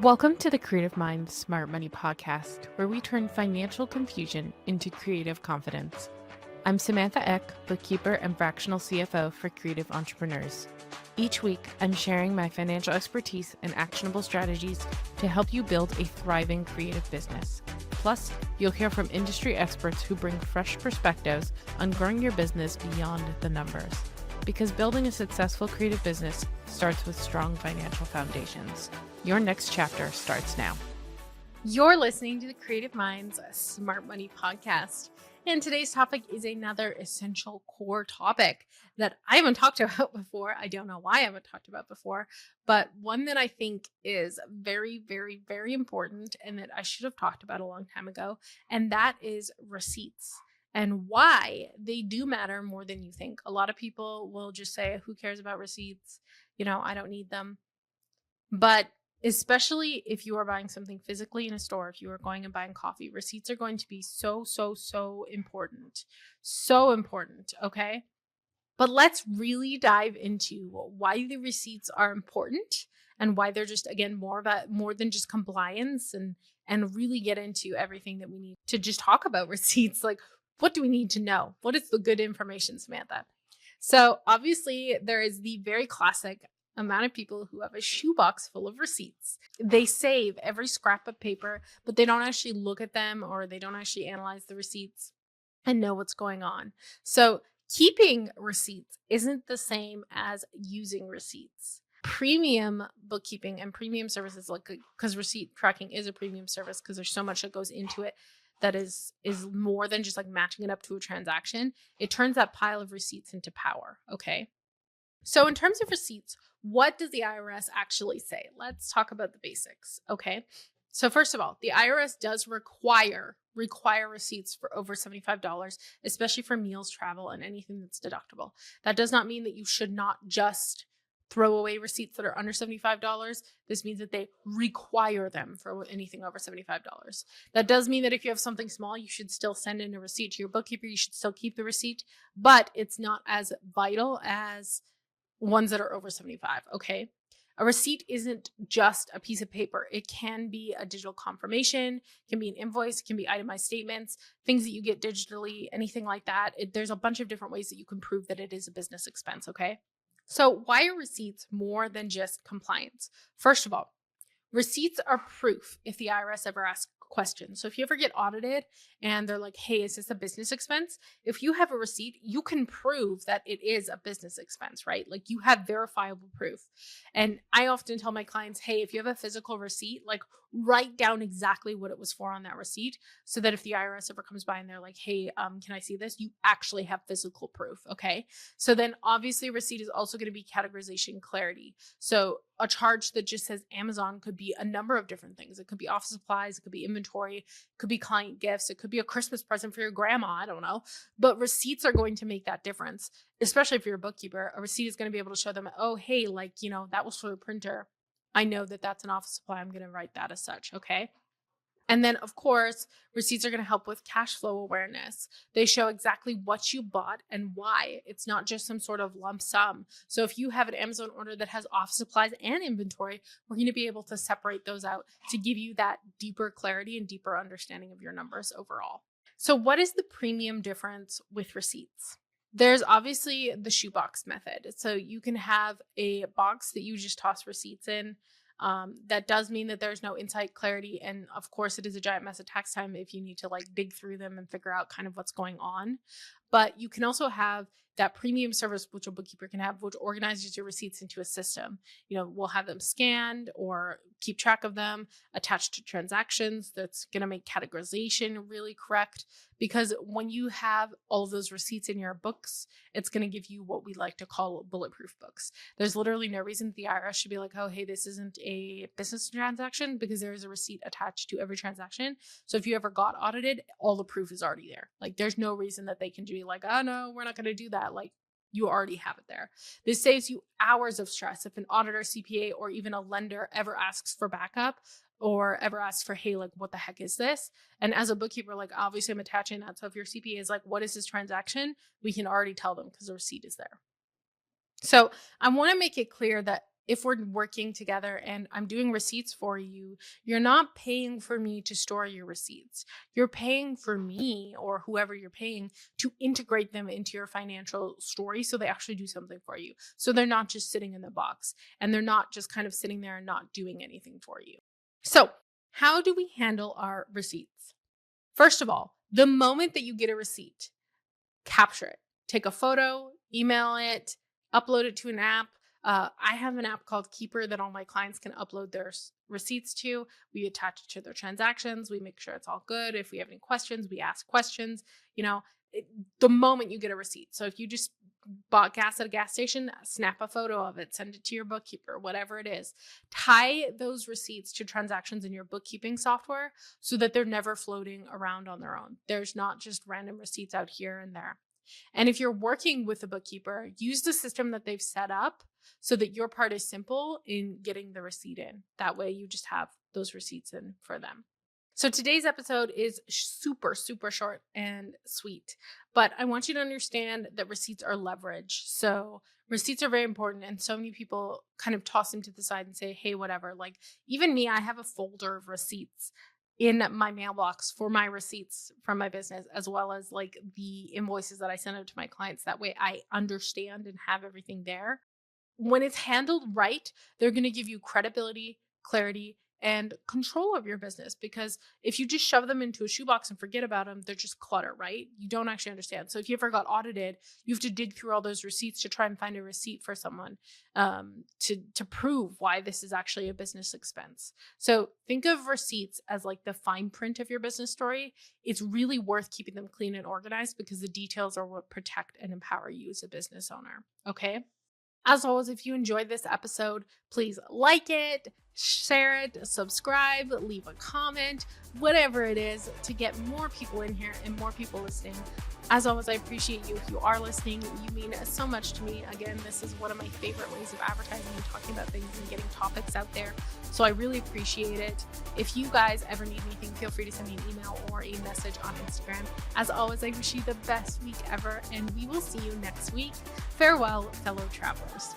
Welcome to the Creative Mind Smart Money podcast, where we turn financial confusion into creative confidence. I'm Samantha Eck, bookkeeper and fractional CFO for creative entrepreneurs. Each week, I'm sharing my financial expertise and actionable strategies to help you build a thriving creative business. Plus, you'll hear from industry experts who bring fresh perspectives on growing your business beyond the numbers. Because building a successful creative business starts with strong financial foundations. Your next chapter starts now. You're listening to the Creative Minds Smart Money podcast. And today's topic is another essential core topic that I haven't talked about before. I don't know why I haven't talked about before, but one that I think is very, very, very important and that I should have talked about a long time ago. And that is receipts and why they do matter more than you think. A lot of people will just say, who cares about receipts? I don't need them. But especially if you are buying something physically in a store, if you are going and buying coffee, receipts are going to be so important. So important, okay? But let's really dive into why the receipts are important and why they're just, again, more than just compliance and really get into everything that we need to just talk about receipts. Like, what do we need to know? What is the good information, Samantha? So obviously there is the very classic amount of people who have a shoebox full of receipts. They save every scrap of paper, but they don't actually look at them or they don't actually analyze the receipts and know what's going on. So keeping receipts isn't the same as using receipts. Premium bookkeeping and premium services, like, because receipt tracking is a premium service because there's so much that goes into it that is more than just like matching it up to a transaction. It turns that pile of receipts into power. Okay. So in terms of receipts, what does the IRS actually say? Let's talk about the basics. Okay. So first of all, the IRS does require receipts for over $75, especially for meals, travel, and anything that's deductible. That does not mean that you should not just throw away receipts that are under $75. This means that they require them for anything over $75. That does mean that if you have something small, you should still send in a receipt to your bookkeeper. You should still keep the receipt, but it's not as vital as ones that are over 75. Okay. A receipt isn't just a piece of paper. It can be a digital confirmation, it can be an invoice, it can be itemized statements, things that you get digitally, anything like that. There's a bunch of different ways that you can prove that it is a business expense. Okay. So why are receipts more than just compliance? First of all, receipts are proof if the IRS ever asks questions. So if you ever get audited and they're like, hey, is this a business expense? If you have a receipt, you can prove that it is a business expense, right? Like you have verifiable proof. And I often tell my clients, hey, if you have a physical receipt, like write down exactly what it was for on that receipt so that if the IRS ever comes by and they're like, hey, can I see this? You actually have physical proof, okay? So then obviously receipt is also going to be categorization clarity. So a charge that just says Amazon could be a number of different things. It could be office supplies, it could be inventory, it could be client gifts, it could be a Christmas present for your grandma, I don't know. But receipts are going to make that difference, especially if you're a bookkeeper. A receipt is going to be able to show them, oh, hey, like, that was for the printer. I know that that's an office supply. I'm going to write that as such, okay? And then, of course, receipts are going to help with cash flow awareness. They show exactly what you bought and why. It's not just some sort of lump sum. So if you have an Amazon order that has office supplies and inventory, we're going to be able to separate those out to give you that deeper clarity and deeper understanding of your numbers overall. So what is the premium difference with receipts? There's obviously the shoebox method. So you can have a box that you just toss receipts in. That does mean that there's no insight clarity. And of course, it is a giant mess of tax time if you need to like dig through them and figure out kind of what's going on. But you can also have that premium service, which a bookkeeper can have, which organizes your receipts into a system. We'll have them scanned or keep track of them, attached to transactions. That's going to make categorization really correct. Because when you have all of those receipts in your books, it's going to give you what we like to call bulletproof books. There's literally no reason the IRS should be like, oh, hey, this isn't a business transaction because there is a receipt attached to every transaction. So if you ever got audited, all the proof is already there. Like there's no reason that they can be like, oh no, we're not going to do that. Like you already have it there. This saves you hours of stress. If an auditor, CPA, or even a lender ever asks for backup or ever asks for, hey, like, what the heck is this? And as a bookkeeper, like, obviously I'm attaching that. So if your CPA is like, what is this transaction? We can already tell them because the receipt is there. So I want to make it clear that if we're working together and I'm doing receipts for you, you're not paying for me to store your receipts. You're paying for me or whoever you're paying to integrate them into your financial story so they actually do something for you. So they're not just sitting in the box and they're not just kind of sitting there and not doing anything for you. So, how do we handle our receipts? First of all, the moment that you get a receipt, capture it. Take a photo, email it, upload it to an app. I have an app called Keeper that all my clients can upload their receipts to. We attach it to their transactions. We make sure it's all good. If we have any questions, we ask questions. The moment you get a receipt. So if you just bought gas at a gas station, snap a photo of it, send it to your bookkeeper, whatever it is. Tie those receipts to transactions in your bookkeeping software so that they're never floating around on their own. There's not just random receipts out here and there. And if you're working with a bookkeeper, use the system that they've set up so that your part is simple in getting the receipt in. That way you just have those receipts in for them. So today's episode is super, super short and sweet, but I want you to understand that receipts are leverage. So receipts are very important. And so many people kind of toss them to the side and say, hey, whatever. Like even me, I have a folder of receipts in my mailbox for my receipts from my business, as well as like the invoices that I send out to my clients. That way I understand and have everything there. When it's handled right, they're going to give you credibility, clarity, and control of your business. Because if you just shove them into a shoebox and forget about them, they're just clutter, right? You don't actually understand. So if you ever got audited, you have to dig through all those receipts to try and find a receipt for someone to prove why this is actually a business expense. So think of receipts as like the fine print of your business story. It's really worth keeping them clean and organized because the details are what protect and empower you as a business owner. Okay. As always, if you enjoyed this episode, please like it, share it, subscribe, leave a comment, whatever it is to get more people in here and more people listening. As always, I appreciate you. If you are listening, you mean so much to me. Again, this is one of my favorite ways of advertising and talking about things and getting topics out there. So I really appreciate it. If you guys ever need anything, feel free to send me an email or a message on Instagram. As always, I wish you the best week ever, and we will see you next week. Farewell, fellow travelers.